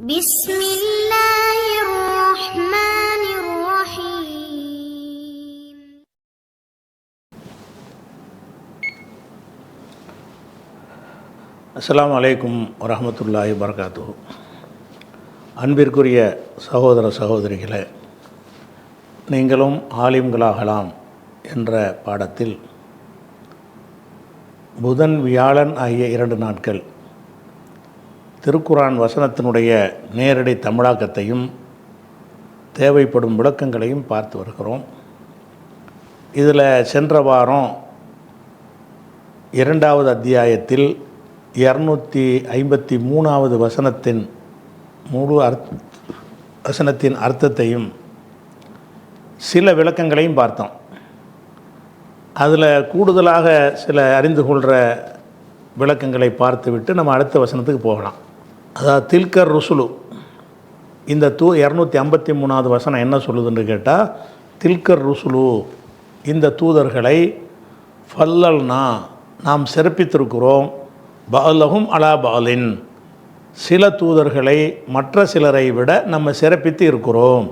بسم الله الرحمن الرحيم அஸ்ஸலாமு அலைக்கும் வரஹ்மத்துல்லாஹி வபரகாத்துஹு. அன்பிற்குரிய சகோதர சகோதரிகளே, நீங்களும் ஆலிம்களாகலாம் என்ற பாடத்தில் புதன் வியாழன் ஆகிய 2 நாட்கள் திருக்குர்ஆன் வசனத்தினுடைய நேரடி தமிழாக்கத்தையும் தேவைப்படும் விளக்கங்களையும் பார்த்து வருகிறோம். இதில் சென்ற வாரம் 2வது அத்தியாயத்தில் 253வது வசனத்தின் முழு வசனத்தின் அர்த்தத்தையும் சில விளக்கங்களையும் பார்த்தோம். அதில் கூடுதலாக சில அறிந்து கொள்கிற விளக்கங்களை பார்த்துவிட்டு நம்ம அடுத்த வசனத்துக்கு போகலாம். அதாவது தில்கர் ருசுலு, இந்த 253வது வசனம் என்ன சொல்லுதுன்னு கேட்டால், தில்கர் ருசுலு, இந்த தூதர்களை ஃபல்லல்னா, நாம் சிறப்பித்திருக்கிறோம், பஅலஹும் அலா பஅலின், சில தூதர்களை மற்ற சிலரை விட நம்ம சிறப்பித்து இருக்கிறோம்.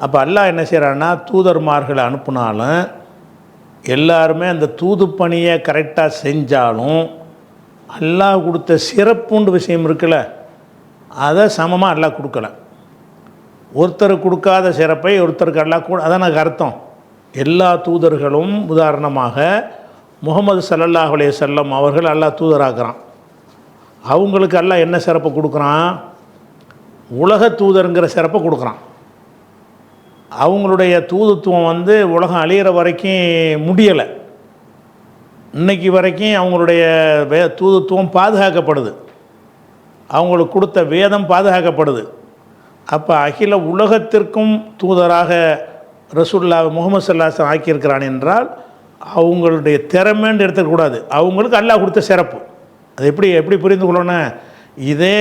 அப்போ அல்லாஹ் என்ன செய்கிறான்னா, தூதர்மார்களை அனுப்புனாலும் எல்லாருமே அந்த தூது பணியை கரெக்டாக செஞ்சாலும் அல்லாஹ் கொடுத்த சிறப்புண்டு விஷயம் இருக்குல்ல, அதை சமமாக அல்லாஹ் கொடுக்கல. ஒருத்தருக்கு கொடுக்காத சிறப்பை ஒருத்தருக்கு அல்லாஹ் அதான் எனக்கு அர்த்தம். எல்லா தூதர்களும், உதாரணமாக முஹம்மது ஸல்லல்லாஹு அலைஹி வஸல்லம் அவர்கள் அல்லாஹ் தூதராக்குறான். அவங்களுக்கு அல்லாஹ் என்ன சிறப்பை கொடுக்குறான்? உலக தூதருங்கிற சிறப்பை கொடுக்குறான். அவங்களுடைய தூதுத்துவம் உலகம் அழியிற வரைக்கும் முடியலை. இன்னைக்கு வரைக்கும் அவங்களுடைய தூதுத்துவம் பாதுகாக்கப்படுது. அவங்களுக்கு கொடுத்த வேதம் பாதுகாக்கப்படுது. அப்போ அகில உலகத்திற்கும் தூதராக ரசூலுல்லாஹ் முஹம்மது ஸல்லல்லாஹு அலைஹி வஸல்லம் ஆக்கியிருக்கிறான் என்றால் அவங்களுடைய திறமைன்னு எடுத்துக்கூடாது, அவங்களுக்கு அல்லாஹ் கொடுத்த சிறப்பு. அது எப்படி புரிந்து கொள்ளணும்? இதே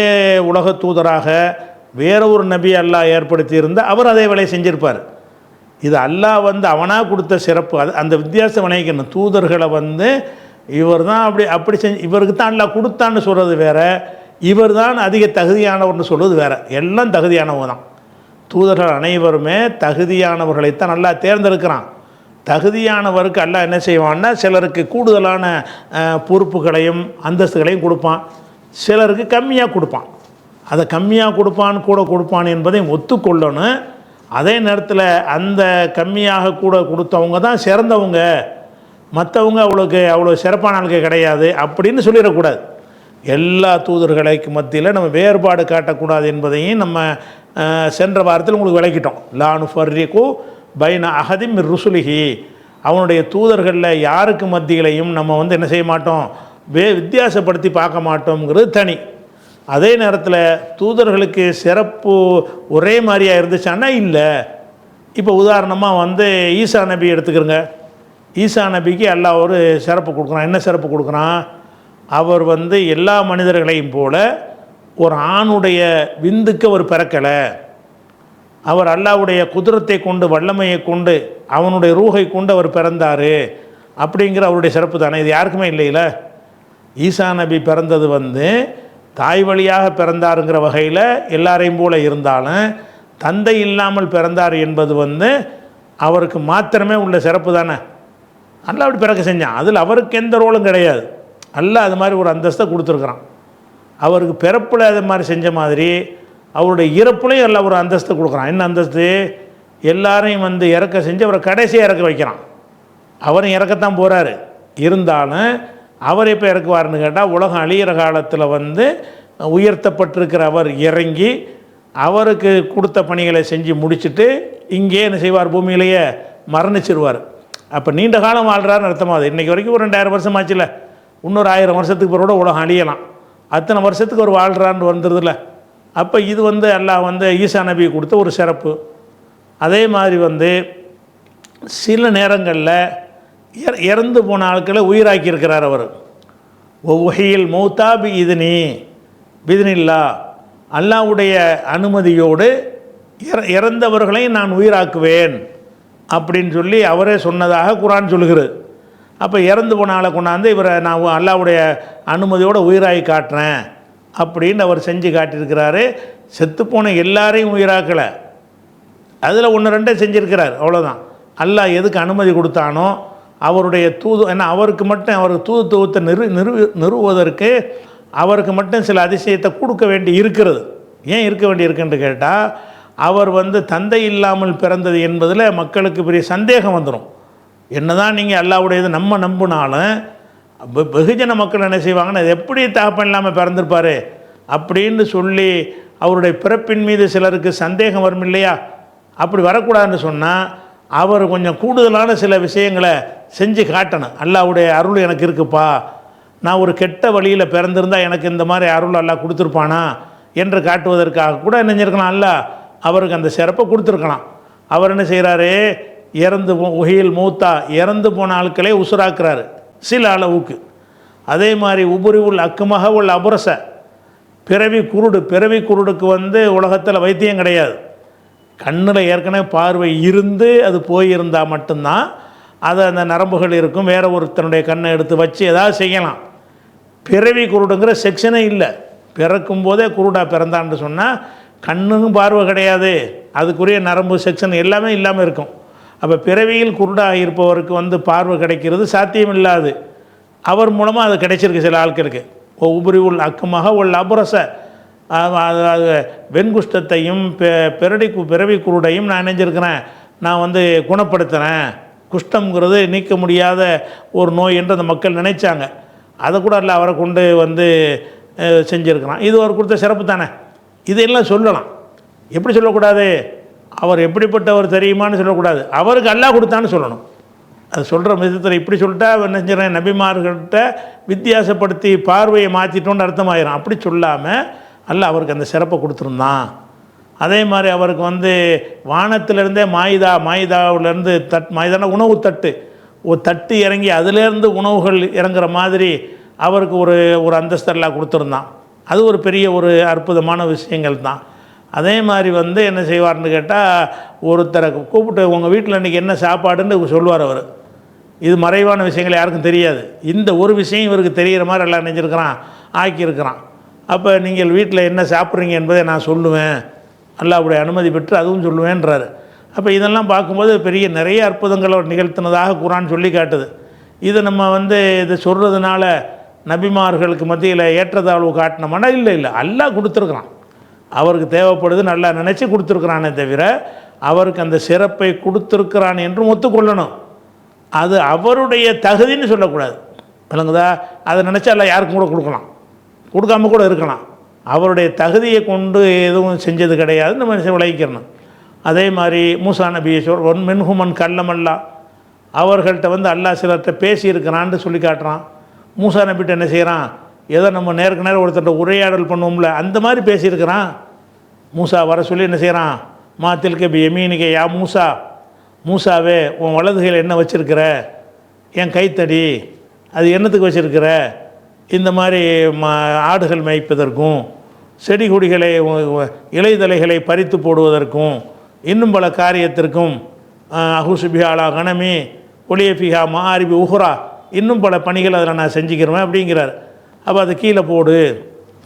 உலக தூதராக வேற ஒரு நபி அல்லாஹ் ஏற்படுத்தி இருந்தால் அவர் அதே வேலையை செஞ்சுருப்பார். இது அல்லாஹ் அவனாக கொடுத்த சிறப்பு. அது அந்த வித்தியாசம் விளைவிக்கணும். தூதர்களை இவர் தான் அப்படி செஞ்சு, இவருக்கு தான் அல்லாஹ் கொடுத்தான்னு சொல்கிறது வேற, இவர் தான் அதிக தகுதியானவர்னு சொல்வது வேற. எல்லாம் தகுதியானவங்க தான். தூதர்கள் அனைவருமே தகுதியானவர்களைத்தான் அல்லாஹ் தேர்ந்தெடுக்கிறான். தகுதியானவருக்கு அல்லாஹ் என்ன செய்வான்னா, சிலருக்கு கூடுதலான பொறுப்புகளையும் அந்தஸ்துகளையும் கொடுப்பான், சிலருக்கு கம்மியாக கொடுப்பான். அதை கம்மியாக கொடுப்பான் கூட கொடுப்பான் என்பதையும் ஒத்துக்கொள்ளணும். அதே நேரத்தில் அந்த கம்மியாக கூட கொடுத்தவங்க தான் சிறந்தவங்க, மற்றவங்க அவ்வளோ சிறப்பான ஆளுக்கு கிடையாது அப்படின்னு சொல்லிடக்கூடாது. எல்லா தூதர்களுக்கு மத்தியில் நம்ம வேறுபாடு காட்டக்கூடாது என்பதையும் நம்ம சென்ற வாரத்தில் உங்களுக்கு விளக்கிட்டோம். லா நுஃபர்ரிகு பைன அஹதிம் மிர் ருசுலிஹி, அவனுடைய தூதர்களில் யாருக்கு மத்தியிலையும் நம்ம என்ன செய்ய மாட்டோம், வித்தியாசப்படுத்தி பார்க்க மாட்டோங்கிறது தனி. அதே நேரத்தில் தூதர்களுக்கு சிறப்பு ஒரே மாதிரியாக இருந்துச்சான்னா இல்லை. இப்போ உதாரணமாக ஈசா நபி எடுத்துக்கிறங்க. ஈசா நபிக்கு அல்லாஹ் ஒரு சிறப்பு கொடுக்குறான். என்ன சிறப்பு கொடுக்குறான்? அவர் எல்லா மனிதர்களையும் போல ஒரு ஆணுடைய விந்துக்கு அவர் பிறக்கலை. அவர் அல்லாஹ்வுடைய குதிரத்தை கொண்டு, வல்லமையை கொண்டு, அவனுடைய ரூஹை கொண்டு அவர் பிறந்தார் அப்படிங்கிற அவருடைய சிறப்பு தானே. இது யாருக்குமே இல்லையில. ஈசா நபி பிறந்தது தாய் வழியாக பிறந்தாருங்கிற வகையில் எல்லாரையும் போல இருந்தாலும் தந்தை இல்லாமல் பிறந்தார் என்பது அவருக்கு மாத்திரமே உள்ள சிறப்பு தானே. அல்லாஹ் அப்படி பிறக்க செஞ்சான். அதில் அவருக்கு எந்த ரோலும் கிடையாது. அல்லாஹ் அது மாதிரி ஒரு அந்தஸ்தை கொடுத்துருக்குறான். அவருக்கு பிறப்பில் அது மாதிரி செஞ்ச மாதிரி அவருடைய இறப்புலையும் எல்லாம் ஒரு அந்தஸ்தை கொடுக்குறான். என்ன அந்தஸ்து? எல்லாரையும் இறக்க செஞ்சு அவரை கடைசியாக இறக்க வைக்கிறான். அவரும் இறக்கத்தான் போகிறாரு. இருந்தாலும் அவர் எப்போ இறக்குவார்னு கேட்டால், உலகம் அழியிற காலத்தில் உயர்த்தப்பட்டிருக்கிற அவர் இறங்கி அவருக்கு கொடுத்த பணிகளை செஞ்சு முடிச்சுட்டு இங்கே என்ன செய்வார், பூமியிலேயே மரணிச்சிருவார். அப்போ நீண்ட காலம் வாழ்கிறாருன்னு அர்த்தமாகுது. இன்றைக்கி வரைக்கும் ஒரு 2000 வருஷம் ஆச்சுல, இன்னொரு 1000 வருஷத்துக்கு பிறகு கூட உலகம் அழியலாம். அத்தனை வருஷத்துக்கு ஒரு வாழ்கிறான்னு வந்துடுதுல்ல. அப்போ இது அல்லாஹ் ஈசா நபி கொடுத்த ஒரு சிறப்பு. அதே மாதிரி சில நேரங்களில் இறந்து போன ஆட்களை உயிராக்கியிருக்கிறார் அவர். ஒவ்வொகையில் மௌத்தா பி பிதினில்லா, அல்லாஹ்வுடைய அனுமதியோடு இறந்தவர்களையும் நான் உயிராக்குவேன் அப்படின்னு சொல்லி அவரே சொன்னதாக குர்ஆன் சொல்லுகிறது. அப்போ இறந்து போன ஆளை கொண்டாந்து இவரை நான் அல்லாஹ்வுடைய அனுமதியோடு உயிராகி காட்டுறேன் அப்படின்னு அவர் செஞ்சு காட்டியிருக்கிறாரு. செத்துப்போன எல்லாரையும் உயிராக்கலை, அதில் ஒன்று ரெண்டே செஞ்சுருக்கிறார், அவ்வளோதான். அல்லாஹ் எதுக்கு அனுமதி கொடுத்தானோ அவருடைய ஏன்னா அவருக்கு மட்டும் அவருக்கு தூதுத்துவத்தை நிறுவுவதற்கு அவருக்கு மட்டும் சில அதிசயத்தை கொடுக்க வேண்டி இருக்கிறது. ஏன் இருக்க வேண்டி இருக்குன்னு கேட்டால், அவர் தந்தை இல்லாமல் பிறந்தது என்பதில் மக்களுக்கு பெரிய சந்தேகம் வந்துடும். என்னதான் நீங்கள் அல்லாஹ்வுடையது நம்ம நம்பினாலும் வெகுஜன மக்கள் என்ன செய்வாங்கன்னா, அது எப்படி தகப்பன் இல்லாமல் பிறந்திருப்பார் அப்படின்னு சொல்லி அவருடைய பிறப்பின் மீது சிலருக்கு சந்தேகம் வரும் இல்லையா? அப்படி வரக்கூடாதுன்னு சொன்னால் அவர் கொஞ்சம் கூடுதலான சில விஷயங்களை செஞ்சு காட்டணும். அல்லாஹ்வுடைய அருள் எனக்கு இருக்குப்பா, நான் ஒரு கெட்ட வழியில் பிறந்திருந்தால் எனக்கு இந்த மாதிரி அருள் அல்லாஹ் கொடுத்துருப்பானா என்று காட்டுவதற்காக கூட என்ன செஞ்சிருக்கலாம், அல்லாஹ் அவருக்கு அந்த சிறப்பை கொடுத்துருக்கலாம். அவர் என்ன செய்கிறாரு, உஹில் மூத்தா, இறந்து போன ஆட்களே உசுராக்குறாரு சில அளவுக்கு. அதே மாதிரி உபுரிவுல் அக்குமக உள்ள அபுரச, பிறவி குருடுக்கு உலகத்தில் வைத்தியம் கிடையாது. கண்ணில் ஏற்கனவே பார்வை இருந்து அது போயிருந்தால் மட்டும்தான் அது அந்த நரம்புகள் இருக்கும், வேறு ஒருத்தனுடைய கண்ணை எடுத்து வச்சு ஏதாவது செய்யலாம். பிறவி குருடுங்கிற செக்ஷனே இல்லை. பிறக்கும் போதே குருடாக பிறந்தான்னு சொன்னால் கண்ணுக்கும் பார்வை கிடையாது, அதுக்குரிய நரம்பு செக்ஷன் எல்லாமே இல்லாமல் இருக்கும். அப்போ பிறவியில் குருடாக இருப்பவருக்கு பார்வை கிடைக்கிறது சாத்தியம் இல்லாது. அவர் மூலமாக அது கிடைச்சிருக்கு சில ஆட்களுக்கு. உபுரிவுல் அக்குமாக உள்ள அபுரச, வெண்குஷ்டத்தையும் பிறவி குருடையும் நான் நினைஞ்சிருக்கிறேன், நான் குணப்படுத்துகிறேன். குஷ்டங்கிறது நீக்க முடியாத ஒரு நோய் என்று அந்த மக்கள் நினைச்சாங்க. அதை கூட இல்லை அவரை கொண்டு செஞ்சுருக்கிறான். இது அவர் கொடுத்த சிறப்பு தானே. இதெல்லாம் சொல்லலாம். எப்படி சொல்லக்கூடாது, அவர் எப்படிப்பட்டவர் தெரியுமான்னு சொல்லக்கூடாது, அவருக்கு அல்லாஹ் கொடுத்தான்னு சொல்லணும். அது சொல்கிற விதத்தில் இப்படி சொல்லிட்டா என்ன செஞ்சுறேன், நபிமார்கள்ட்ட வித்தியாசப்படுத்தி பார்வையை மாற்றிட்டோன்னு அர்த்தமாயிரும். அப்படி சொல்லாமல் அல்லாஹ் அவருக்கு அந்த சிறப்பை கொடுத்துருந்தான். அதே மாதிரி அவருக்கு வானத்திலேருந்தே மாயுதாவிலேருந்து மாயுதான உணவு தட்டு, ஒரு தட்டு இறங்கி அதிலேருந்து உணவுகள் இறங்குற மாதிரி அவருக்கு ஒரு அந்தஸ்தெல்லாம் கொடுத்துருந்தான். அது ஒரு பெரிய ஒரு அற்புதமான விஷயங்கள் தான். அதே மாதிரி என்ன செய்வார்னு கேட்டால், ஒருத்தரை கூப்பிட்டு உங்கள் வீட்டில் இன்றைக்கி என்ன சாப்பாடுன்னு சொல்லுவார் அவர். இது மறைவான விஷயங்கள் யாருக்கும் தெரியாது. இந்த ஒரு விஷயம் இவருக்கு தெரிகிற மாதிரி எல்லாம் நினைஞ்சிருக்கிறான், ஆக்கியிருக்கிறான். அப்போ நீங்கள் வீட்டில் என்ன சாப்பிட்றீங்க என்பதை நான் சொல்லுவேன், அல்லாஹ்வுடைய அனுமதி பெற்று அதுவும் சொல்லுவேன்றார். அப்போ இதெல்லாம் பார்க்கும்போது பெரிய நிறைய அற்புதங்களை நிகழ்த்தினதாக குர்ஆன் சொல்லி காட்டுது. இதை நம்ம இதை சொல்கிறதுனால நபிமார்களுக்கு மத்தியில் ஏற்றத்தாழ்வு காட்டினோம்னா இல்லை, அல்லாஹ் கொடுத்துருக்குறான், அவருக்கு தேவைப்படுது நல்லா நினச்சி கொடுத்துருக்குறானே தவிர அவருக்கு அந்த சிறப்பை கொடுத்துருக்குறான் என்றும் ஒத்துக்கொள்ளணும். அது அவருடைய தகுதின்னு சொல்லக்கூடாது. விளங்குதா? அதை நினச்சா எல்லாம் யாருக்கும் கூட கொடுக்கலாம், கொடுக்காம கூட இருக்கலாம். அவருடைய தகுதியை கொண்டு எதுவும் செஞ்சது கிடையாதுன்னு நம்ம விளைவிக்கிறணும். அதே மாதிரி மூசா நபியை மின்ஹுமன் கல்லமல்லா, அவர்கள்ட்ட அல்லாஹ் சிலர்கிட்ட பேசியிருக்கிறான்னு சொல்லி காட்டுறான். மூசா நபிட்ட என்ன செய்கிறான், ஏதோ நம்ம நேருக்கு நேரம் ஒருத்தர்கிட்ட உரையாடல் பண்ணுவோம்ல, அந்த மாதிரி பேசியிருக்கிறான். மூசா வர சொல்லி என்ன செய்கிறான், மாத்தில்க பி யமீனிக்க யா மூசா, மூசாவே உன் வலதுகையில் என்ன வச்சுருக்கிற, என் கைத்தடி அது என்னத்துக்கு வச்சுருக்கிற, இந்த மாதிரி ஆடுகள் மேய்ப்பதற்கும் செடி கொடிகளை இலைதலைகளை பறித்து போடுவதற்கும் இன்னும் பல காரியத்திற்கும், அஹுசுபிஹாலா கனமி ஒளியபிஹா மாரிபி உஹ்ரா, இன்னும் பல பணிகள் அதில் நான் செஞ்சுக்கிறேன் அப்படிங்கிறார். அப்போ அதை கீழே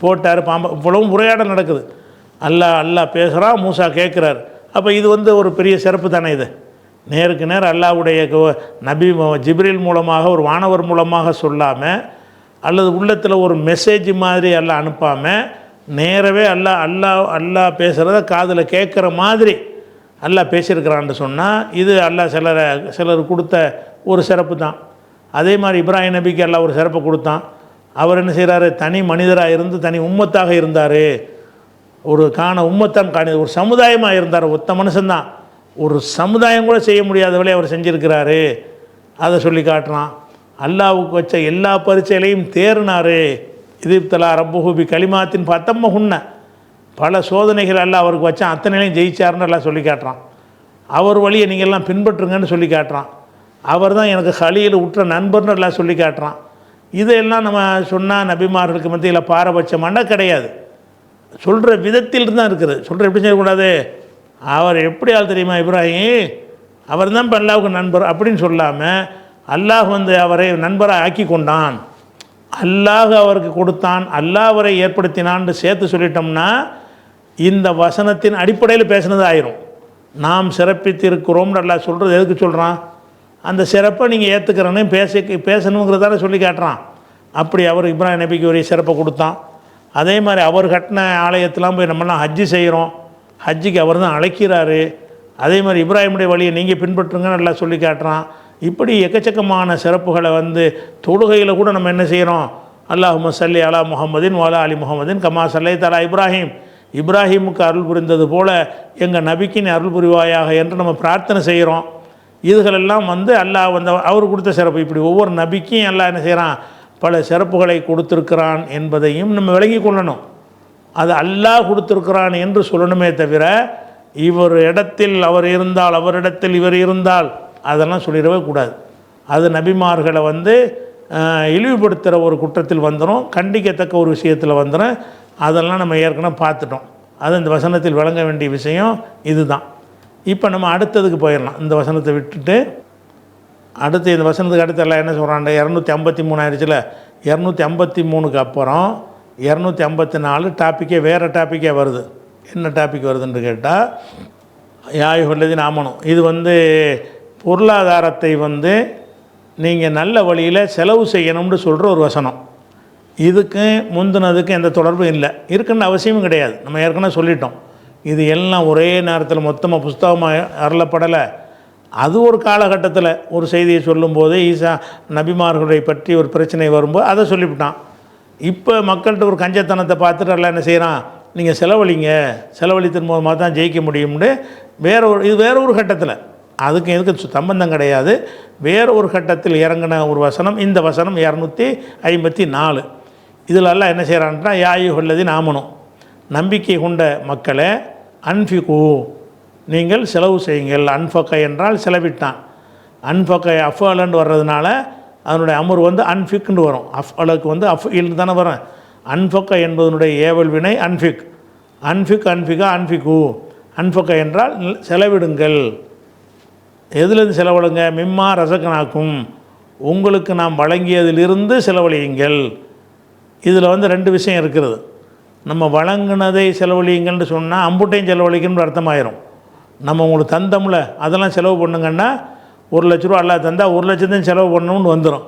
போட்டார். இவ்வளவும் உரையாடல் நடக்குது. அல்லாஹ் பேசுகிறான், மூசா கேட்குறார். அப்போ இது ஒரு பெரிய சிறப்பு தானே. இது நேருக்கு நேர் அல்லாஹ்வுடைய நபி ஜிப்ரீல் மூலமாக ஒரு வானவர் மூலமாக சொல்லாமல், அல்லது உள்ளத்தில் ஒரு மெசேஜ் மாதிரி அல்லாஹ் அனுப்பாமல் நேரவே அல்லாஹ் பேசுகிறத காதில் கேட்குற மாதிரி அல்லாஹ் பேசியிருக்கிறான்னு சொன்னால் இது அல்லாஹ் சிலர் கொடுத்த ஒரு சிறப்பு தான். அதே மாதிரி இப்ராஹிம் நபிக்கு அல்லாஹ் ஒரு சிறப்பை கொடுத்தான். அவர் என்ன செய்கிறாரு, தனி மனிதராக இருந்து தனி உம்மத்தாக இருந்தார். ஒரு உம்மத்தான் ஒரு சமுதாயமாக இருந்தார். ஒத்த மனுஷன்தான், ஒரு சமுதாயம் கூட செய்ய முடியாத வேலையை அவர் செஞ்சுருக்கிறாரு. அதை சொல்லி காட்டுறான். அல்லாஹ்வுக்கு வச்ச எல்லா பரீட்சையிலையும் தேர்னார். இதுப்தலா ரப்புஹுபி கலிமாத்தின் பத்தம்மஹுன்ன, பல சோதனைகள் அல்லாஹ் அவருக்கு வச்சான், அத்தனையிலையும் ஜெயிச்சாருன்னு எல்லாம் சொல்லி காட்டுறான். அவர் வழியை நீங்கள்லாம் பின்பற்றுங்கன்னு சொல்லி காட்டுறான். அவர் தான் எனக்கு ஹலீல் உற்ற நண்பர்னு எல்லாம் சொல்லி காட்டுறான். இதெல்லாம் நம்ம சொன்னால் நபிமார்களுக்கு மத்தியில் பாரபட்சமான கிடையாது, சொல்கிற விதத்தில் தான் இருக்குது. சொல்கிற எப்படி செய்யக்கூடாது, அவர் எப்படி ஆள் தெரியுமா இப்ராஹிம், அவர் தான் அல்லாஹ்வுக்கு நண்பர் அப்படின்னு சொல்லாமல் அல்லாஹ் அவரை நண்பராக ஆக்கி கொண்டான் அல்லாஹ் அவருக்கு கொடுத்தான், அல்லாஹ் அவரை ஏற்படுத்தினான்னு சேர்த்து சொல்லிட்டோம்னா இந்த வசனத்தின் அடிப்படையில் பேசுனது ஆயிரும். நாம் சிறப்பித்திருக்கிறோம்னு அல்லாஹ் சொல்கிறது எதுக்கு சொல்கிறான்? அந்த சிறப்பை நீங்கள் ஏற்றுக்கிறேன்னு பேசணுங்கிறதால சொல்லி காட்டுறான். அப்படி அவர் இப்ராஹிம் நபிக்கு ஒரு சிறப்பை கொடுத்தான். அதே மாதிரி அவர் கட்டின ஆலயத்தெலாம் போய் நம்மளாம் ஹஜ்ஜி செய்கிறோம், ஹஜ்ஜிக்கு அவர் தான் அழைக்கிறாரு. அதே மாதிரி இப்ராஹிமுடைய வழியை நீங்கள் பின்பற்றுங்கன்னு நல்லா சொல்லி காட்டுறான். இப்படி எக்கச்சக்கமான சிறப்புகளை தொழுகையில் கூட நம்ம என்ன செய்கிறோம்? அல்லாஹும்ம ஸல்லி அலா முஹம்மதின் வஅலா அலி முஹம்மதின் கமா ஸல்லைத அலா இப்ராஹிம், இப்ராஹிமுக்கு அருள் புரிந்தது போல் எங்கள் நபிக்கு நீ அருள் புரிவாயாக என்று நம்ம பிரார்த்தனை செய்கிறோம். இதுகளெல்லாம் அல்லாஹ் அவர் கொடுத்த சிறப்பு. இப்படி ஒவ்வொரு நபிக்கும் அல்லாஹ் என்ன செய்கிறான்? பல சிறப்புகளை கொடுத்துருக்கிறான் என்பதையும் நம்ம விளங்கி கொள்ளணும். அது அல்லாஹ் கொடுத்துருக்கிறான் என்று சொல்லணுமே தவிர இவர் இடத்தில் அவர் இருந்தால், அவரிடத்தில் இவர் இருந்தால் அதெல்லாம் சொல்லிடவே கூடாது. அது நபிமார்களை இழிவுபடுத்துகிற ஒரு குற்றத்தில் வந்துடும், கண்டிக்கத்தக்க ஒரு விஷயத்தில் வந்துடும். அதெல்லாம் நம்ம ஏற்கனவே பார்த்துட்டோம். அது இந்த வசனத்தில் விளங்க வேண்டிய விஷயம் இதுதான். இப்போ நம்ம அடுத்ததுக்கு போயிடலாம். இந்த வசனத்தை விட்டுட்டு அடுத்து இந்த வசனத்துக்கு அடுத்து எல்லாம் என்ன சொல்கிறாங்க? 253 ஆயிடுச்சுல. 253க்கு அப்புறம் 254 டாப்பிக்கே வேறு டாப்பிக்கே வருது. என்ன டாபிக் வருதுன்னு கேட்டால் யாயுள்ளது நாமனும். இது பொருளாதாரத்தை நீங்கள் நல்ல வழியில் செலவு செய்யணும்னு சொல்கிற ஒரு வசனம். இதுக்கு முந்தினதுக்கு எந்த தொடர்பும் இல்லை, இருக்குன்னு அவசியமும் கிடையாது. நம்ம ஏற்கனவே சொல்லிட்டோம். இது எல்லாம் ஒரே நேரத்தில் மொத்தமாக புஸ்தகமாக அருளப்படலை. அது ஒரு காலகட்டத்தில் ஒரு செய்தியை சொல்லும்போது ஈசா நபிமார்களுடைய பற்றி ஒரு பிரச்சனை வரும்போது அதை சொல்லிவிட்டான். இப்போ மக்கள்கிட்ட ஒரு கஞ்சத்தனத்தை பார்த்துட்டு எல்லாம் என்ன செய்கிறான்? நீங்கள் செலவழிங்க, செலவழித்தின் மூலமாக தான் ஜெயிக்க முடியும்னு இது வேற ஒரு கட்டத்தில், அதுக்கு எதுக்கு சம்பந்தம் கிடையாது. வேறு ஒரு கட்டத்தில் இறங்கின ஒரு வசனம் இந்த வசனம் 254. இதில் எல்லாம் என்ன செய்கிறான்ட்டா யாயுள்ளது நாமனும், நம்பிக்கை கொண்ட மக்களை அன்ஃபிகு நீங்கள் செலவு செய்யுங்கள். அன்ஃபக்கை என்றால் செலவிட்டான். அன்ஃபக்கை அஃபலன்னு வர்றதுனால அதனுடைய அமர் அன்ஃபிக்னு வரும். அஃபலுக்கு அஃஇல் தானே வரும். அன்ஃபக்கை என்பதனுடைய ஏவல் வினை அன்ஃபிக். அன்ஃபிக் அன்ஃபிகா அன்ஃபிகு. அன்ஃபக்கை என்றால் செலவிடுங்கள். எதுலேருந்து செலவழிங்க? மிம்மா ரசக்கனாக்கும், உங்களுக்கு நாம் வழங்கியதிலிருந்து செலவழியுங்கள். இதில் 2 விஷயம் இருக்கிறது. நம்ம வழங்கினதை செலவழியுங்கள்னு சொன்னால் அம்புட்டையும் செலவழிக்கணும்னு அர்த்தமாயிரும். நம்ம உங்களுக்கு தந்தோம்ல அதெல்லாம் செலவு பண்ணுங்கன்னா 1 லட்ச ரூபா அல்லாஹ் தந்தால் 1 லட்சத்தையும் செலவு பண்ணணும்னு வந்துடும்.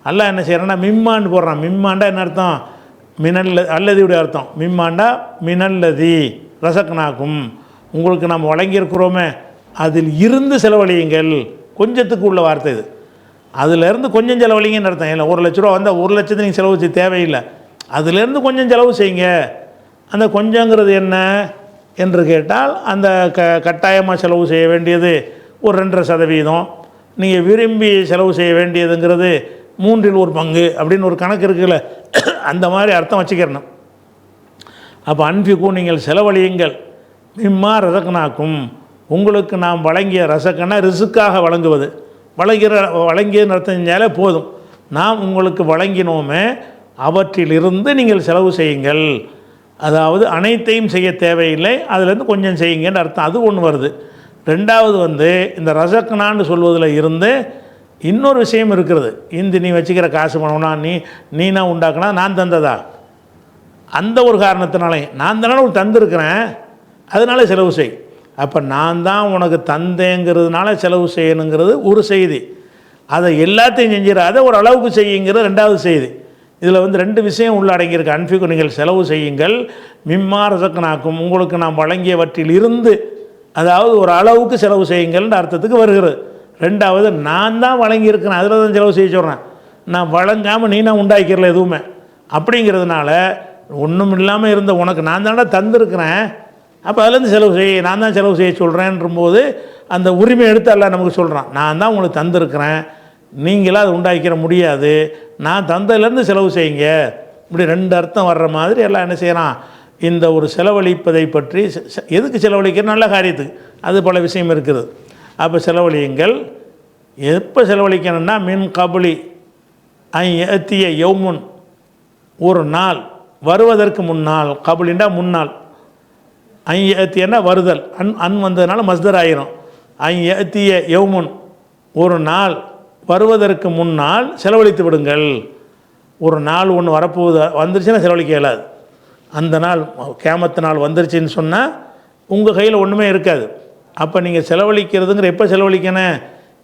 அல்லாஹ் என்ன செய்கிறான்னா மிம்மான்னு போடுறான். மிம்மாண்டா என்ன அர்த்தம்? அல்லதியுடைய அர்த்தம். மிம்மாண்டா மினல்லதி ரசக்னாக்கும், உங்களுக்கு நாம் வழங்கியிருக்கிறோமே அதில் இருந்து செலவழியுங்கள். கொஞ்சத்துக்கு உள்ள வார்த்தை இது. அதிலேருந்து கொஞ்சம் செலவழிங்கன்னு அர்த்தம். இல்லை 1 லட்ச ரூபா வந்தால் 1 லட்சத்தை நீங்கள் செலவு செய்ய தேவையில்லை, அதிலேருந்து கொஞ்சம் செலவு செய்யுங்க. அந்த கொஞ்சங்கிறது என்ன என்று கேட்டால் அந்த கட்டாயமாக செலவு செய்ய வேண்டியது ஒரு 2.5%, நீங்கள் விரும்பி செலவு செய்ய வேண்டியதுங்கிறது 1/3 பங்கு அப்படின்னு ஒரு கணக்கு இருக்குல்ல, அந்த மாதிரி அர்த்தம் வச்சுக்கிறணும். அப்போ அன்ஃபிகு நீங்கள் செலவழியுங்கள். மிம்மா ரசக்னாக்கும், உங்களுக்கு நாம் வழங்கிய ரசக்கனா ரிசுக்காக வழங்குவது, வழங்கியன்னு அர்த்தம் செஞ்சாலே போதும். நாம் உங்களுக்கு வழங்கினோமே அவற்றிலிருந்து நீங்கள் செலவு செய்யுங்கள். அதாவது அனைத்தையும் செய்ய தேவையில்லை, அதிலேருந்து கொஞ்சம் செய்யுங்கன்னு அர்த்தம். அது ஒன்று வருது. ரெண்டாவது இந்த ரசக்னான்னு சொல்வதில் இருந்து இன்னொரு விஷயம் இருக்கிறது. நீ வச்சுக்கிற காசு பணம்னா நீனா உண்டாக்குனா நான் தந்ததா? அந்த ஒரு காரணத்தினாலே நான் தானே உனக்கு தந்திருக்கிறேன், அதனால செலவு செய். அப்போ நான் தான் உனக்கு தந்தேங்கிறதுனால செலவு செய்யணுங்கிறது ஒரு செய்தி. அதை எல்லாத்தையும் செஞ்சிடாத, ஒரு அளவுக்கு செய்யுங்கிறது 2வது செய்தி. இதில் 2 விஷயம் உள்ளடங்கியிருக்கு. அன்ஃபிகு நீங்கள் செலவு செய்யுங்கள். மிம்மா ரசக்னாக்கும், உங்களுக்கு நாம் வழங்கியவற்றில் இருந்து, அதாவது ஒரு அளவுக்கு செலவு செய்யுங்கள்ன்ற அர்த்தத்துக்கு வருகிறது. 2வது நான் தான் வழங்கியிருக்கிறேன், அதில் தான் செலவு செய்ய சொல்கிறேன். நான் வழங்காமல் நான் உண்டாக்கிறல எதுவுமே. அப்படிங்கிறதுனால ஒன்றும் இல்லாமல் இருந்த உனக்கு நான் தானே தந்திருக்கிறேன், அப்போ அதுலேருந்து செலவு செய்ய, நான் தான் செலவு செய்ய சொல்கிறேன்றபோது அந்த உரிமை எடுத்து எல்லாம் நமக்கு சொல்கிறான். நான் தான் உங்களுக்கு தந்திருக்கிறேன், நீங்களாம் அதை உண்டாக்கிற முடியாது, நான் தந்ததுலேருந்து செலவு செய்யுங்க. இப்படி 2 அர்த்தம் வர்ற மாதிரி எல்லாம் என்ன செய்கிறான்? இந்த ஒரு செலவழிப்பதை பற்றி, எதுக்கு செலவழிக்கிற? நல்ல காரியத்துக்கு. அது பல விஷயம் இருக்குது. அப்போ செலவழியுங்கள். எப்போ செலவழிக்கணும்னா மின் கபுலி ஏத்திய யௌமுன், ஒரு நாள் வருவதற்கு முன்னால். கபுலிண்டா முன்னால், ஏத்தியன்னா வருதல், வந்ததுனால மஸ்தர் ஆயிரும். ஏத்திய யௌமுன், ஒரு நாள் வருவதற்கு முன்னால் செலவழித்து விடுங்கள். ஒரு நாள் ஒன்று வரப்போகுது, வந்துருச்சுன்னா செலவழிக்க இயலாது. அந்த நாள் கியாமத்து நாள் வந்துருச்சுன்னு சொன்னால் உங்கள் கையில் ஒன்றுமே இருக்காது. அப்போ நீங்கள் செலவழிக்கிறதுங்கிற எப்போ செலவழிக்கணும்?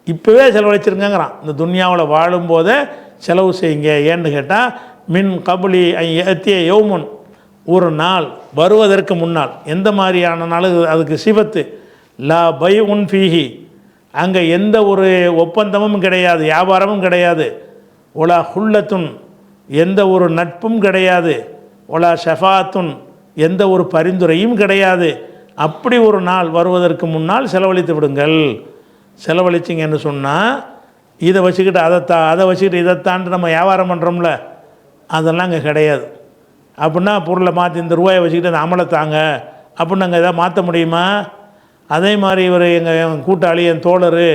இப்போவே செலவழிச்சிருங்கிறான். இந்த துன்யாவில் வாழும்போதே செலவு செய்யுங்க. ஏன்னு கேட்டால் மின் கபுலி ஏத்திய யௌமுன், ஒரு நாள் வருவதற்கு முன்னால். எந்த மாதிரியான நாள்? அதுக்கு சிவத்து லா பை உன் ஃபீஹி, அங்கே எந்த ஒரு ஒப்பந்தமும் கிடையாது, வியாபாரமும் கிடையாது. ஒலா ஹுல்லத்துன், எந்த ஒரு நட்பும் கிடையாது. ஒலா ஷஃபாத்துன், எந்த ஒரு பரிந்துரையும் கிடையாது. அப்படி ஒரு நாள் வருவதற்கு முன்னால் செலவழித்து விடுங்கள். செலவழிச்சிங்கன்னு சொன்னால் இதை வச்சுக்கிட்டு அதை வச்சுக்கிட்டு இதைத்தான்ட்டு நம்ம வியாபாரம் பண்ணுறோம்ல, அதெல்லாம் அங்கே கிடையாது. அப்படின்னா பொருளை மாற்றி இந்த ரூபாயை வச்சுக்கிட்டு அந்த அமலை தாங்க அப்படின்னு நாங்கள் எதாவது மாற்ற முடியுமா? அதே மாதிரி இவர் என் கூட்டாளி, என் தோழர்,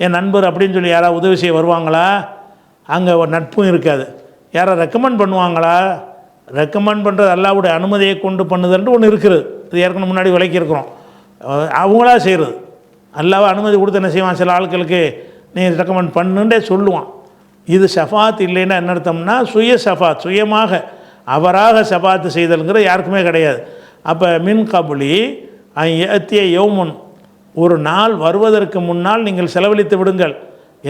என் நண்பர் அப்படின்னு சொல்லி யாராவது உதவி செய்ய வருவாங்களா? அங்கே ஒரு நட்பும் இருக்காது. யாராவது ரெக்கமெண்ட் பண்ணுவாங்களா? ரெக்கமெண்ட் பண்ணுறது அல்லாஹ்வுடைய அனுமதியை கொண்டு பண்ணுதுன்ட்டு ஒன்று இருக்குது. இது ஏற்கனவே முன்னாடி விளக்கியிருக்கிறோம். அவங்களா செய்கிறது. அல்லாஹ் அனுமதி கொடுத்து என்ன செய்வான்? சில ஆட்களுக்கு நீ ரெக்கமெண்ட் பண்ணுன்றே சொல்லுவான். இது ஷஃபாத் இல்லைன்னா என்ன அர்த்தம்னா சுய ஷஃபாத், சுயமாக அவராக ஷஃபாத்து செய்தல்ங்கிற யாருக்குமே கிடையாது. அப்போ மின் கபுலி ஏத்திய யௌமுன், ஒரு நாள் வருவதற்கு முன்னால் நீங்கள் செலவழித்து விடுங்கள்.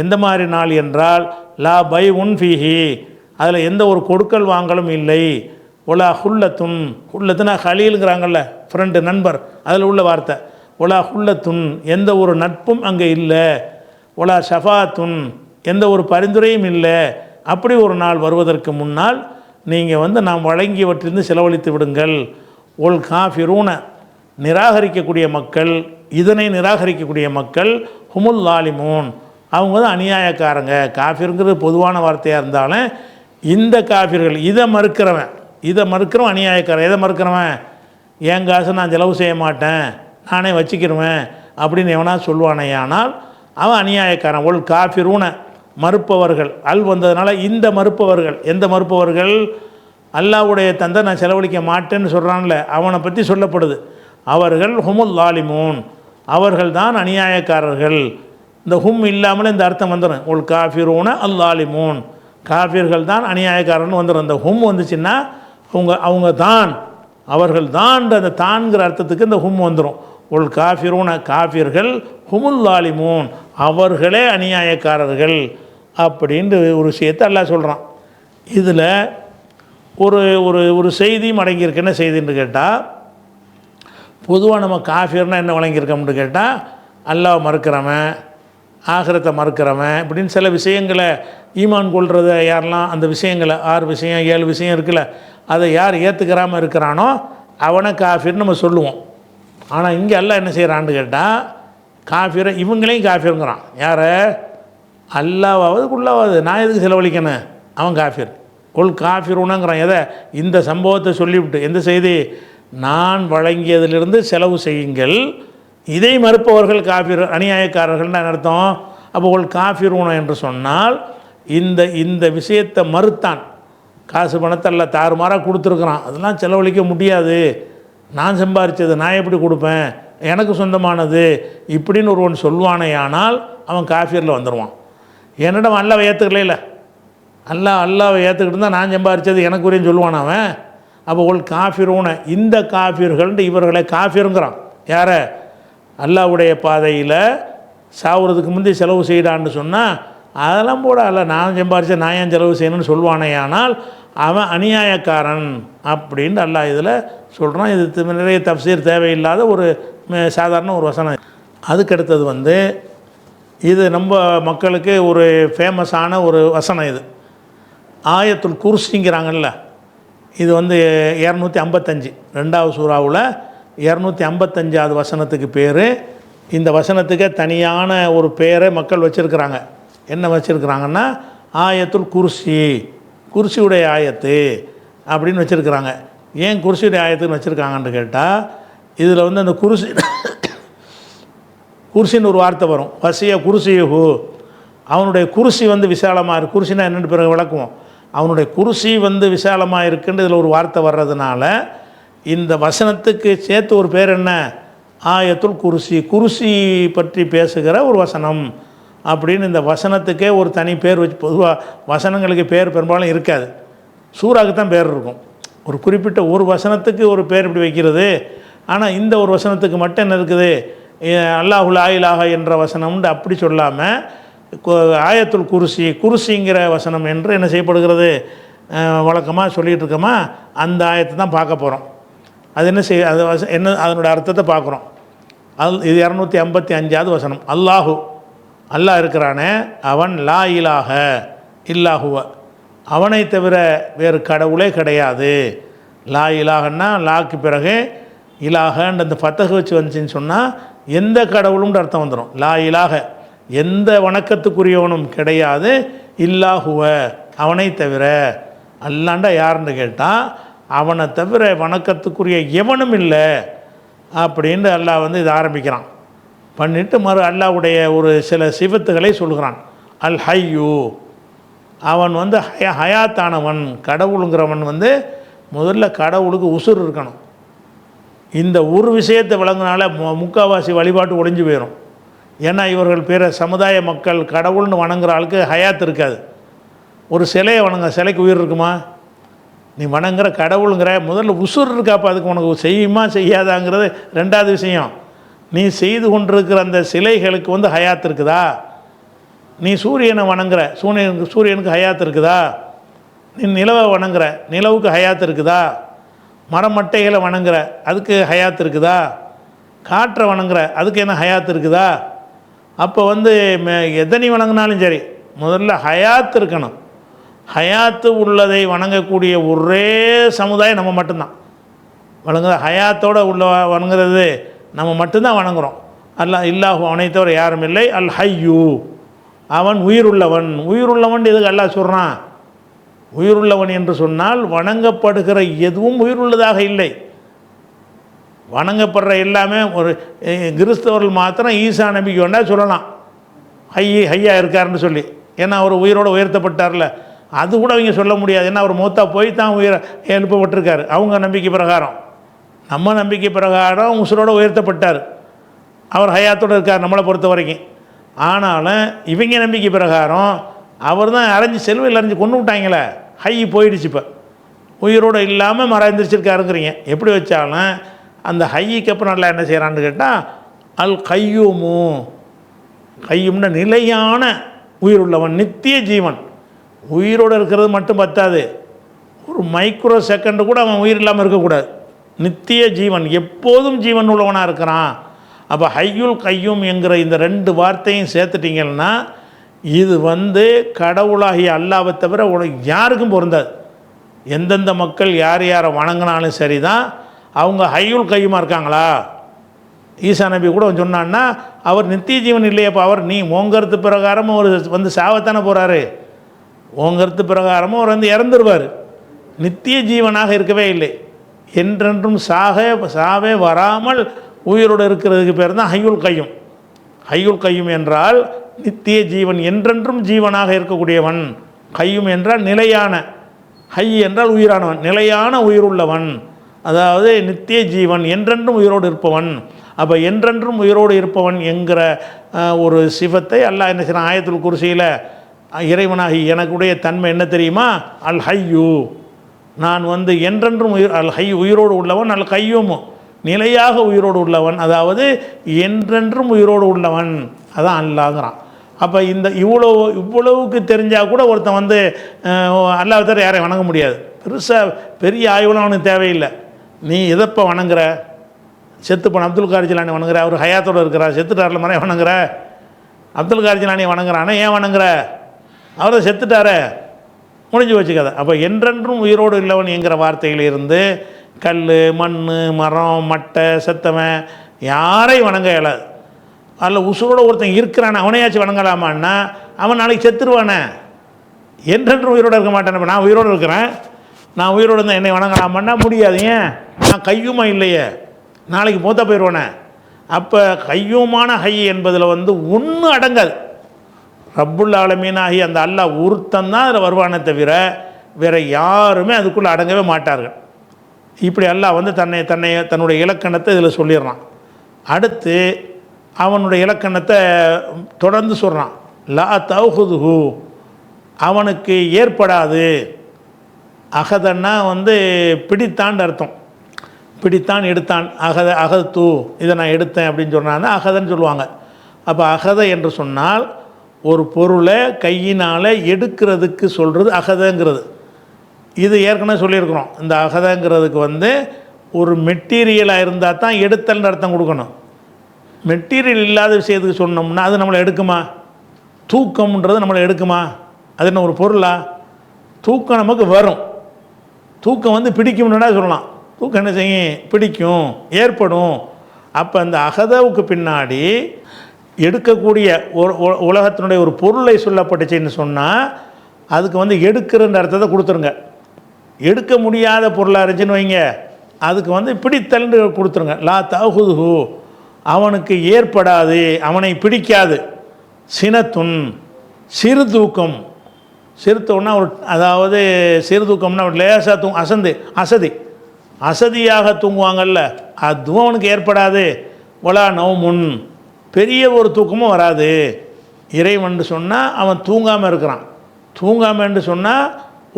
எந்த மாதிரி நாள் என்றால் லா பை உன் ஃபீஹி, அதில் எந்த ஒரு கொடுக்கல் வாங்கலும் இல்லை. ஒலா ஹுல்லத்துன், ஹுல்லத்துனா ஹலீலுங்கிறாங்கல்ல, ஃப்ரெண்டு, நண்பர், அதில் உள்ள வார்த்தை. ஒலா ஹுல்லத்துன், எந்த ஒரு நட்பும் அங்கே இல்லை. ஒலா ஷஃபாத்துன், எந்த ஒரு பரிந்துரையும் இல்லை. அப்படி ஒரு நாள் வருவதற்கு முன்னால் நீங்கள் நாம் வழங்கியவற்றிலிருந்து செலவழித்து விடுங்கள். ஒல் காஃபிரூன, நிராகரிக்கக்கூடிய மக்கள், இதனை நிராகரிக்கக்கூடிய மக்கள் ஹுமுல் லாலிமூன், அவங்க தான் அநியாயக்காரங்க. காஃபிருங்கிறது பொதுவான வார்த்தையாக இருந்தாலும் இந்த காஃபிர்கள், இதை மறுக்கிறவன் அநியாயக்காரன். எதை மறுக்கிறவன்? என் காசை நான் செலவு செய்ய மாட்டேன், நானே வச்சுக்கிறவன் அப்படின்னு எவனா சொல்லுவானே, ஆனால் அவன் அநியாயக்காரன். ஒல் காஃபிரூன, மறுப்பவர்கள். அல் வந்ததுனால இந்த மறுப்பவர்கள். எந்த மறுப்பவர்கள்? அல்லாஹ்வுடைய தந்தை நான் செலவழிக்க மாட்டேன்னு சொல்கிறான்ல, அவனை பற்றி சொல்லப்படுது. அவர்கள் ஹுமுல் லாலிமூன், அவர்கள் தான் அநியாயக்காரர்கள். இந்த ஹும் இல்லாமல் இந்த அர்த்தம் வந்துடும். ஒல் காஃபிரூன அல் லாலிமூன், காஃபிர்கள் தான் அநியாயக்காரன்னு வந்துடும். இந்த ஹும் வந்துச்சுன்னா அவங்க தான், அவர்கள் தான், அந்த தான்கிற அர்த்தத்துக்கு இந்த ஹும் வந்துடும். ஒல் காஃபிரூன, காஃபிர்கள், ஹுமுல் லாலிமூன், அவர்களே அநியாயக்காரர்கள் அப்படின்ட்டு ஒரு விஷயத்தை அல்லாஹ் சொல்கிறான். இதில் ஒரு ஒரு ஒரு செய்தியும் அடங்கியிருக்கு. என்ன செய்தின்னு கேட்டால், பொதுவாக நம்ம காஃபிர்னால் என்ன வழங்கியிருக்கோம்னு கேட்டால், அல்லாஹ் மறுக்கிறவன், ஆகிரத்தை மறுக்கிறவன், இப்படின்னு சில விஷயங்களை ஈமான் கொள்றத யாரெல்லாம் அந்த விஷயங்களை 6 விஷயம் 7 விஷயம் இருக்குல்ல, அதை யார் ஏற்றுக்கிறாமல் இருக்கிறானோ அவனை காஃபிர்னு நம்ம சொல்லுவோம். ஆனால் இங்கே அல்லாஹ் என்ன செய்கிறான்னு கேட்டால், காஃபிரை இவங்களையும் காஃபிருங்கிறான். யாரை? அல்லாவாவது குள்ளாவது, நான் எதுக்கு செலவழிக்கணும்? அவன் காஃபிர். கொல் காஃபிருனாங்கிறான். எதை? இந்த சம்பவத்தை சொல்லிவிட்டு. எந்த செய்தி? நான் வழங்கியதிலிருந்து செலவு செய்யுங்கள், இதை மறுப்பவர்கள் காஃபிர், அநியாயக்காரர்கள்னு அர்த்தம். அப்போ ஒரு காஃபிரூன என்று சொன்னால் இந்த விஷயத்தை மறுத்தான். காசு பணத்தை எல்லாம் தாறுமாறாக கொடுத்துருக்குறான், அதெல்லாம் செலவழிக்க முடியாது, நான் சம்பாதிச்சது நான் எப்படி கொடுப்பேன், எனக்கு சொந்தமானது இப்படின்னு ஒருவன் சொல்வானே, ஆனால் அவன் காஃபிரில் வந்துடுவான். என்னிடம் அல்லாவை ஏற்றுக்கல, அல்லாவை ஏற்றுக்கிட்டு இருந்தால் நான் சம்பாதிச்சது எனக்கு உரியன்னு சொல்லுவான் அவன். அப்போ ஒரு காஃபிரூன, இந்த காஃபிர்கள்ன்ட்டு இவர்களை காஃபிருங்கிறான். யாரை? அல்லாஹ்வுடைய பாதையில் சாவுறதுக்கு முந்தி செலவு செய்யடான்னு சொன்னால் அதெல்லாம் போட அல்ல, நான் சம்பாரிச்ச நான் ஏன் செலவு செய்யணும்னு சொல்லுவானே, ஆனால் அவன் அநியாயக்காரன் அப்படின்னு அல்லாஹ் இதில் சொல்கிறான். இது நிறைய தஃப்சீர் தேவையில்லாத ஒரு சாதாரண ஒரு வசனம். அதுக்கடுத்தது இது நம்ம மக்களுக்கு ஒரு ஃபேமஸான ஒரு வசனம். இது ஆயத்துல் குர்சிங்கிறாங்கல்ல, இது 255 2வது சூறாவில் 255வது வசனத்துக்கு பேர். இந்த வசனத்துக்கு தனியான ஒரு பேரை மக்கள் வச்சுருக்கிறாங்க. என்ன வச்சுருக்கிறாங்கன்னா ஆயத்துல் குர்சி, குர்சியுடைய ஆயத்து அப்படின்னு வச்சுருக்கிறாங்க. ஏன் குர்சியுடைய ஆயத்துன்னு வச்சுருக்காங்கன்னு கேட்டால், இதில் அந்த குர்சின்னு ஒரு வார்த்தை வரும். வசிய குர்சியு, அவனுடைய குர்சி விசாலமாக இருக்குது. குர்சினா என்னென்னு பிறகு விளக்குவோம். அவனுடைய குர்சி விசாலமாக இருக்குன்னு இதில் ஒரு வார்த்தை வர்றதுனால இந்த வசனத்துக்கு சேர்த்து ஒரு பேர் என்ன? ஆயத்துல் குர்சி, குர்சி பற்றி பேசுகிற ஒரு வசனம் அப்படின்னு இந்த வசனத்துக்கே ஒரு தனி பேர் வச்சு. பொதுவாக வசனங்களுக்கு பேர் பெரும்பாலும் இருக்காது. சூறாவுக்கு தான் பேர் இருக்கும். ஒரு குறிப்பிட்ட ஒரு வசனத்துக்கு ஒரு பேர் இப்படி வைக்கிறது. ஆனால் இந்த ஒரு வசனத்துக்கு மட்டும் என்ன இருக்குது, அல்லாஹு லா இலாஹ என்ற வசனம்னு அப்படி சொல்லாமல் ஆயத்துல் குருசிங்கிற வசனம் என்று என்ன செய்யப்படுகிறது, வழக்கமாக சொல்லிகிட்டு இருக்கோமா, அந்த ஆயத்தை தான் பார்க்க போகிறோம். அது என்ன அது என்ன அதனோட அர்த்தத்தை பார்க்குறோம். இது 255வது வசனம். அல்லாஹு அல்லாஹ் இருக்கிறானே அவன் லா இலாஹ இல்லாஹுவ அவனை தவிர வேறு கடவுளே கிடையாது. லா இலாகன்னா லாக்கு பிறகு இலாகன்ற அந்த ஃபத்தஹ் வச்சு வந்துச்சின்னு சொன்னால் எந்த கடவுளும்ன்ற அர்த்தம் வந்துடும். லா இலாக எந்த வணக்கத்துக்குரியவனும் கிடையாது, இல்லாஹுவ அவனை தவிர. அல்லாண்டா யாருன்னு கேட்டால் அவனை தவிர வணக்கத்துக்குரிய எவனும் இல்லை அப்படின்னு அல்லாஹ் வந்து இதை ஆரம்பிக்கிறான். பண்ணிவிட்டு அல்லாஹ்வுடைய ஒரு சில சிவத்துகளை சொல்கிறான். அல் ஹையூ அவன் வந்து ஹயாத்தானவன். கடவுளுங்கிறவன் வந்து முதல்ல கடவுளுக்கு உசுர் இருக்கணும். இந்த ஒரு விஷயத்தை விளங்கினால முக்கால்வாசி வழிபாட்டு ஒழிஞ்சு போயிடும். ஏன்னா இவர்கள் பிற சமுதாய மக்கள் கடவுள்னு வணங்குற ஆளுக்கு ஹயாத் இருக்காது. ஒரு சிலையை வணங்க, சிலைக்கு உயிர் இருக்குமா? நீ வணங்குற கடவுளுங்கிற முதல்ல உசுர் இருக்காப்பா, அதுக்கு உனக்கு செய்யுமா செய்யாதாங்கிறது ரெண்டாவது விஷயம். நீ செய்து கொண்டிருக்கிற அந்த சிலைகளுக்கு வந்து ஹயாத் இருக்குதா? நீ சூரியனை வணங்குற, சூரியனுக்கு ஹயாத் இருக்குதா? நீ நிலவை வணங்குற, நிலவுக்கு ஹயாத் இருக்குதா? மரமட்டைகளை வணங்குற, அதுக்கு ஹயாத் இருக்குதா? காற்றை வணங்குற, அதுக்கு என்ன ஹயாத் இருக்குதா? அப்போ வந்து எதனை வணங்கினாலும் சரி முதல்ல ஹயாத் இருக்கணும். ஹயாத்து உள்ளதை வணங்கக்கூடிய ஒரே சமுதாயம் நம்ம மட்டும்தான் வணங்குற. ஹயாத்தோடு உள்ள வணங்குறது நம்ம மட்டும்தான் வணங்குகிறோம். இல்லாஹு அவனை தவிர யாரும் இல்லை. அல் ஹையூ அவன் உயிருள்ளவன். உயிருள்ளவன் எதுக்கு அல்லாஹ் சொல்கிறான்? உயிருள்ளவன் என்று சொன்னால் வணங்கப்படுகிற எதுவும் உயிருள்ளதாக இல்லை. வணங்கப்படுற எல்லாமே ஒரு கிறிஸ்தவர்கள் மாத்திரம் ஈசா நபிக்கு வேண்டாம் சொல்லலாம், ஹையா இருக்காருன்னு சொல்லி. ஏன்னா அவர் உயிரோடு உயர்த்தப்பட்டார்ல, அது கூட அவங்க சொல்ல முடியாது. ஏன்னா அவர் மூத்தா போய் தான் எழுப்பப்பட்டிருக்காரு அவங்க நம்பிக்கை பிரகாரம். நம்ம நம்பிக்கை பிரகாரம் உசுரோடு உயர்த்தப்பட்டார், அவர் ஹயாத்தோடு இருக்கார் நம்மளை பொறுத்த வரைக்கும். ஆனாலும் இவங்க நம்பிக்கை பிரகாரம் அவர் தான் அரைஞ்சி செல்வையில் அரைஞ்சி கொண்டு விட்டாங்களே, ஹை போயிடுச்சு. இப்போ உயிரோடு இல்லாமல் மறைந்திருச்சிருக்காருங்கிறீங்க. எப்படி வச்சாலும் அந்த ஹைக்கு அப்புறம் நல்லா என்ன செய்கிறான்னு கேட்டால் அல் கையூமு. கையும்னா நிலையான உயிர் உள்ளவன், நித்திய ஜீவன். உயிரோடு இருக்கிறது மட்டும் பத்தாது, ஒரு மைக்ரோ செகண்டு கூட அவன் உயிர் இல்லாமல் இருக்கக்கூடாது. நித்திய ஜீவன், எப்போதும் ஜீவன் உள்ளவனாக இருக்கிறான். அப்போ ஹையுல் கையூம் என்கிற இந்த ரெண்டு வார்த்தையும் சேர்த்துட்டிங்கன்னா இது வந்து கடவுளாகிய அல்லாஹ்வை தவிர யாருக்கும் பொருந்தாது. எந்தெந்த மக்கள் யார் யாரை வணங்கினாலும் சரி தான் அவங்க ஹையுல் கையுமாக இருக்காங்களா? ஈசா நபி கூட சொன்னான்னா அவர் நித்திய ஜீவன் இல்லையப்போ, அவர் நீ ஓங்கருத்து பிரகாரமும் அவர் வந்து சாவத்தானே போகிறாரு, ஓங்கருத்து பிரகாரமும் அவர் வந்து இறந்துருவார். நித்திய ஜீவனாக இருக்கவே இல்லை, என்றென்றும் சாவே வராமல் உயிரோடு இருக்கிறதுக்கு பேர் தான் ஹையுல் கையும். ஹையுல் கையும் என்றால் நித்திய ஜீவன், என்றென்றும் ஜீவனாக இருக்கக்கூடியவன். கையும் என்றால் நிலையான, ஹை என்றால் உயிரானவன், நிலையான உயிருள்ளவன், அதாவது நித்திய ஜீவன், என்றென்றும் உயிரோடு இருப்பவன். அப்போ என்றென்றும் உயிரோடு இருப்பவன் என்கிற ஒரு சிவத்தை அல்லாஹ் என்ன செய்யறான் ஆயத்துல் குர்சியில், இறைவனாகி எனக்குடைய தன்மை என்ன தெரியுமா? அல் ஹையூ, நான் வந்து என்றென்றும் அல் ஹை உயிரோடு உள்ளவன். அல் கையூம் நிலையாக உயிரோடு உள்ளவன், அதாவது என்றென்றும் உயிரோடு உள்ளவன், அதான் அல்லாஹ்ங்கிறான். அப்போ இந்த இவ்வளவுக்கு தெரிஞ்சால் கூட ஒருத்தன் வந்து அல்லாஹ் தவிர யாரையும் வணங்க முடியாது. பெருசாக பெரிய ஆய்வுலாம் அவனுக்கு தேவையில்லை. நீ எதப்போ வணங்குற? செத்து போன அப்துல் கார் ஜிலானி வணங்குற, அவர் ஹயாத்தோடு இருக்கிறார், செத்துட்டாரில் மறைய வணங்குற. அப்துல் கார் ஜிலானி வணங்குறானே, ஏன் வணங்குற? அவரை செத்துட்டார, முடிஞ்சு வச்சுக்காத. அப்போ என்றென்றும் உயிரோடு இல்லவன் என்கிற வார்த்தையிலிருந்து கல், மண், மரம், மட்டை, செத்தவன் யாரையும் வணங்க இயலாது. அதில் உசுரோடு ஒருத்தன் இருக்கிறானே அவனையாச்சும் வணங்கலாமான்னா அவன் நாளைக்கு செத்துருவானே. என்றென்றும் உயிரோடு இருக்க மாட்டேன். இப்போ நான் உயிரோடு இருக்கிறேன், நான் உயிரோடு இருந்தால் என்னை வணங்கலாமான்னா முடியாது. ஏன்? நான் கையுமா இல்லையே, நாளைக்கு மூத்த போயிடுவானே. அப்போ கையுமான ஹை என்பதில் வந்து ஒன்றும் அடங்காது. ரப்புல் ஆலமீனாகி அந்த அல்லாஹ் ஒருத்தன் தான் அதில் வருவானே தவிர வேறு யாருமே அதுக்குள்ளே அடங்கவே மாட்டார்கள். இப்படி அல்லாஹ் வந்து தன்னுடைய இலக்கணத்தை இதில் சொல்லிடுறான். அடுத்து அவனுடைய இலக்கணத்தை தொடர்ந்து சொல்கிறான். லா தௌஹுதுஹு அவனுக்கு ஏற்படாது. அகதன்னா வந்து பிடித்தான்னு அர்த்தம். பிடித்தான் எடுத்தான், அகது இதை நான் எடுத்தேன் அப்படின்னு சொன்னாங்க அகதன்னு சொல்லுவாங்க. அப்போ அகத என்று சொன்னால் ஒரு பொருளை கையினால் எடுக்கிறதுக்கு சொல்கிறது அகதங்கிறது. இது ஏற்கனவே சொல்லியிருக்கிறோம். இந்த அகதங்கிறதுக்கு வந்து ஒரு மெட்டீரியலாக இருந்தால் தான் எடுத்தல்னு அர்த்தம் கொடுக்கணும். மெட்டீரியல் இல்லாத விஷயத்துக்கு சொன்னோம்னா அது நம்மளை எடுக்குமா? தூக்கம்ன்றது நம்மளை எடுக்குமா? அது என்ன ஒரு பொருளா? தூக்கம் நமக்கு வரும். தூக்கம் வந்து பிடிக்கும்னா சொல்லலாம். தூக்கம் என்ன செய்யும்? பிடிக்கும், ஏற்படும். அப்போ அந்த அகதவுக்கு பின்னாடி எடுக்கக்கூடிய உலகத்தினுடைய ஒரு பொருளை சொல்லப்பட்டுச்சுன்னு சொன்னால் அதுக்கு வந்து எடுக்கிறன்ற அர்த்தத்தை கொடுத்துருங்க. எடுக்க முடியாத பொருளாக இருந்துச்சுன்னு வைங்க, அதுக்கு வந்து பிடித்தல்னு கொடுத்துருங்க. லா தகுது, அவனுக்கு ஏற்படாது, அவனை பிடிக்காது. சினத்துன், சிறு தூக்கம். சிறு தூக்கம்னா ஒரு, அதாவது சிறு தூக்கம்னா ஒரு லேசாக அசதியாக தூங்குவாங்கல்ல, அதுவும் அவனுக்கு ஏற்படாது. ஒலா நௌமுன், பெரிய ஒரு தூக்கமும் வராது. இறைவன் சொன்னால் அவன் தூங்காமல் இருக்கிறான். தூங்காமன்னு சொன்னால்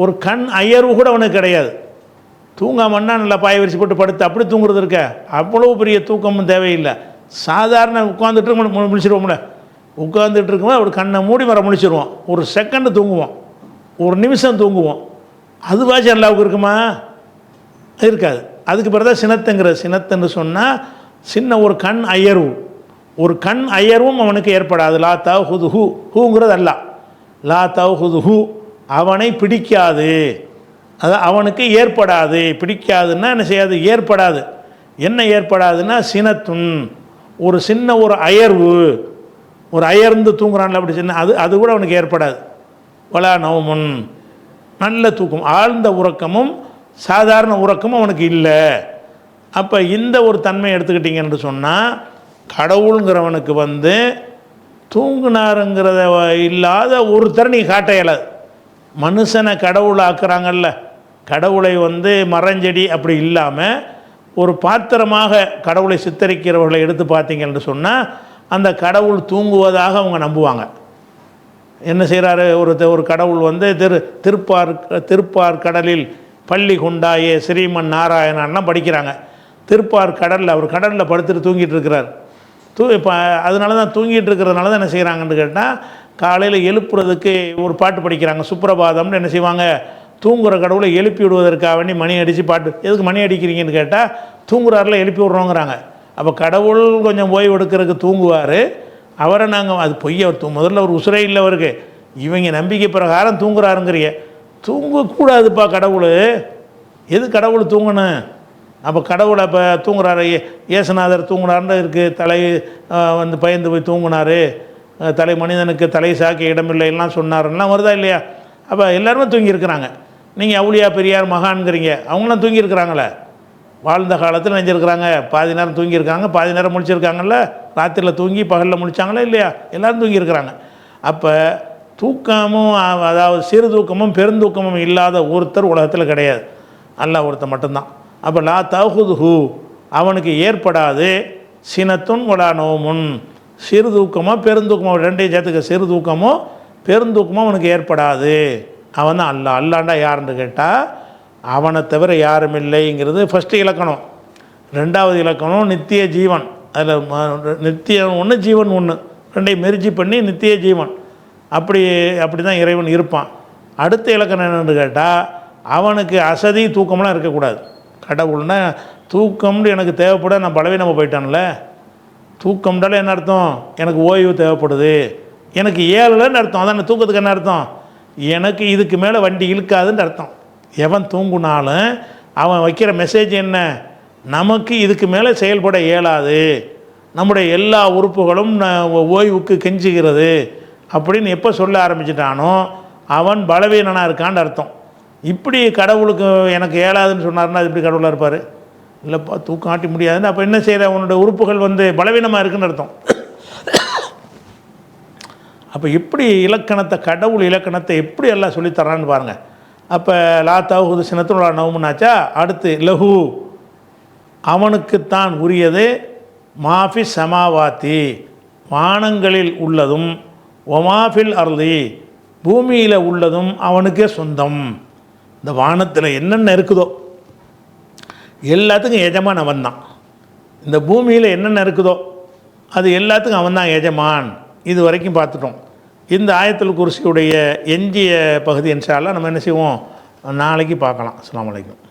ஒரு கண் அயர்வு கூட அவனுக்கு கிடையாது. தூங்காமன்னா நல்லா பாய விரிச்சு போட்டு படுத்து அப்படி தூங்குறது இருக்க, அவ்வளோ பெரிய தூக்கமும் தேவையில்லை. சாதாரண உட்காந்துட்டு முழிச்சிருவோம்ல, உட்காந்துட்டு இருக்கும்போது ஒரு கண்ணை மூடி வர முழிச்சிருவோம். ஒரு செகண்டு தூங்குவோம், ஒரு நிமிஷம் தூங்குவோம். அதுவாச்சும் அல்லாவுக்கு இருக்குமா? இருக்காது. அதுக்கு பிறகு தான் சினத்துங்கிறது. சினத்துன்னு சொன்னால் சின்ன ஒரு கண் அயர்வு, ஒரு கண் அயர்வும் அவனுக்கு ஏற்படாது. லா தகுது ஹூங்கிறது அல்ல. லா தகுது, அவனை பிடிக்காது, அது அவனுக்கு ஏற்படாது. பிடிக்காதுன்னா என்ன செய்யாது? ஏற்படாது. என்ன ஏற்படாதுன்னா சினத்துன், ஒரு சின்ன ஒரு அயர்வு, ஒரு அயர்ந்து தூங்குறான்ல அப்படி சின்ன, அது கூட அவனுக்கு ஏற்படாது. வலா நௌமுன், நல்ல தூக்கம், ஆழ்ந்த உறக்கமும் சாதாரண உறக்கமும் அவனுக்கு இல்லை. அப்போ இந்த ஒரு தன்மை எடுத்துக்கிட்டிங்கன்னு சொன்னால் கடவுளுங்கிறவனுக்கு வந்து தூங்குனாருங்கிறத இல்லாத ஒருத்தர் நீ காட்ட இயலாது. மனுஷனை கடவுளை ஆக்குறாங்கல்ல, கடவுளை வந்து மரஞ்செடி அப்படி இல்லாமல் ஒரு பாத்திரமாக கடவுளை சித்தரிக்கிறவர்களை எடுத்து பார்த்தீங்கன்னு சொன்னால் அந்த கடவுள் தூங்குவதாக அவங்க நம்புவாங்க. என்ன செய்கிறாரு? ஒரு கடவுள் வந்து திருப்பார் கடலில் பள்ளி கொண்டாயே ஸ்ரீமன் நாராயணன்லாம் படிக்கிறாங்க. திருப்பார் கடலில் அவர் கடலில் படுத்துட்டு தூங்கிட்டு இருக்கிறார். இப்போ அதனால தான் தூங்கிட்டு இருக்கிறதுனால தான் என்ன செய்கிறாங்கன்னு கேட்டால் காலையில் எழுப்புறதுக்கு ஒரு பாட்டு படிக்கிறாங்க, சுப்ரபாதம்னு. என்ன செய்வாங்க? தூங்குகிற கடவுளை எழுப்பி விடுவதற்காக வேண்டி மணி அடித்து பாட்டு. எதுக்கு மணி அடிக்கிறீங்கன்னு கேட்டால் தூங்குறாரில் எழுப்பி விட்றோங்கிறாங்க. அப்போ கடவுள் கொஞ்சம் ஓய்வு எடுக்கிறதுக்கு தூங்குவார். அவரை நாங்கள் அது பொய்ய, முதல்ல ஒரு உசுரே இல்லை அவருக்கு. இவங்க நம்பிக்கை பிரகாரம் தூங்குறாருங்கிறிய. தூங்கக்கூடாதுப்பா கடவுள். எது கடவுள் தூங்கணும்? அப்போ கடவுளை இப்போ தூங்குறாரு, ஏசுநாதர் தூங்குனாருன்னு இருக்குது. தலை வந்து பயந்து போய் தூங்குனார், தலை மனிதனுக்கு தலை சாக்க இடமில்லைலாம் சொன்னாருலாம் வருதா இல்லையா? அப்போ எல்லாருமே தூங்கியிருக்கிறாங்க. நீங்கள் அவுளியா பெரியார் மகான்கிறீங்க, அவங்களாம் தூங்கியிருக்கிறாங்களே. வாழ்ந்த காலத்தில் நினைஞ்சிருக்கிறாங்க, பாதி நேரம் தூங்கியிருக்காங்க, பாதி நேரம் முழிச்சிருக்காங்கல்ல. ராத்திரியில் தூங்கி பகலில் முழிச்சாங்களா இல்லையா? எல்லோரும் தூங்கியிருக்கிறாங்க. அப்போ தூக்கமும், அதாவது சிறு தூக்கமும் பெருந்தூக்கமும் இல்லாத ஒருத்தர் உலகத்தில் கிடையாது, அல்லாஹ் ஒருத்தர் மட்டும்தான். அப்போ லா தகுது, அவனுக்கு ஏற்படாது. சினத்துன் வலா நௌமுன், சிறு தூக்கமோ பெருந்தூக்கமோ ரெண்டையும் சேர்த்துக்க, சிறு தூக்கமோ பெருந்தூக்கமோ அவனுக்கு ஏற்படாது. அவன் தான் அல்லாஹ். அல்லாண்டா யாருன்னு கேட்டால் அவனை தவிர யாரும் இல்லைங்கிறது ஃபஸ்ட்டு இலக்கணம். ரெண்டாவது இலக்கணம் நித்திய ஜீவன். அதில் நித்தியம் ஒன்று, ஜீவன் ஒன்று, ரெண்டையும் மெர்ஜி பண்ணி நித்திய ஜீவன். அப்படி தான் இறைவன் இருப்பான். அடுத்த இலக்கணம் என்னென்னு கேட்டால் அவனுக்கு அசதி தூக்கம்லாம் இருக்கக்கூடாது. கடவுள்னா தூக்கம்னு எனக்கு தேவைப்பட, நான் பலவீனமாக போயிட்டான்ல. தூக்கம்னால என்ன அர்த்தம்? எனக்கு ஓய்வு தேவைப்படுது, எனக்கு ஏழலைன்னு அர்த்தம். அதான் தூக்கத்துக்கு என்ன அர்த்தம்? எனக்கு இதுக்கு மேலே வண்டி இழுக்காதுன்னு அர்த்தம். எவன் தூங்குனாலும் அவன் வைக்கிற மெசேஜ் என்ன? நமக்கு இதுக்கு மேலே செயல்பட இயலாது, நம்முடைய எல்லா உறுப்புகளும் ஓய்வுக்கு கெஞ்சுகிறது அப்படின்னு எப்போ சொல்ல ஆரம்பிச்சிட்டானோ அவன் பலவீனனாக இருக்கான்னு அர்த்தம். இப்படி கடவுளுக்கு எனக்கு இயலாதுன்னு சொன்னார்னா அது இப்படி கடவுளாக இருப்பார்? இல்லைப்பா, தூக்கம் ஆட்டி முடியாதுன்னு. அப்போ என்ன செய்கிற? அவனுடைய உறுப்புகள் வந்து பலவீனமாக இருக்குன்னு அர்த்தம். அப்போ எப்படி இலக்கணத்தை, கடவுள் இலக்கணத்தை எப்படி எல்லாம் சொல்லித்தரான்னு பாருங்கள். அப்போ லா தகுது சினத்துலா நவுமுன்னாச்சா. அடுத்து லஹு, அவனுக்குத்தான் உரியது. மாஃபி சமாவாத்தி, வானங்களில் உள்ளதும், ஒமாஃபில் அர்லி, பூமியில் உள்ளதும் அவனுக்கே சொந்தம். இந்த வானத்தில் என்னென்ன இருக்குதோ எல்லாத்துக்கும் எஜமான் அவன் தான். இந்த பூமியில் என்னென்ன இருக்குதோ அது எல்லாத்துக்கும் அவன் தான் எஜமான். இது வரைக்கும் பார்த்துட்டோம். இந்த ஆயத்துல் குர்சியுடைய எஞ்சிய பகுதி இன்ஷா அல்லாஹ் நம்ம என்ன செய்வோம், நாளைக்கு பார்க்கலாம். அஸ்ஸலாமு அலைக்கும்.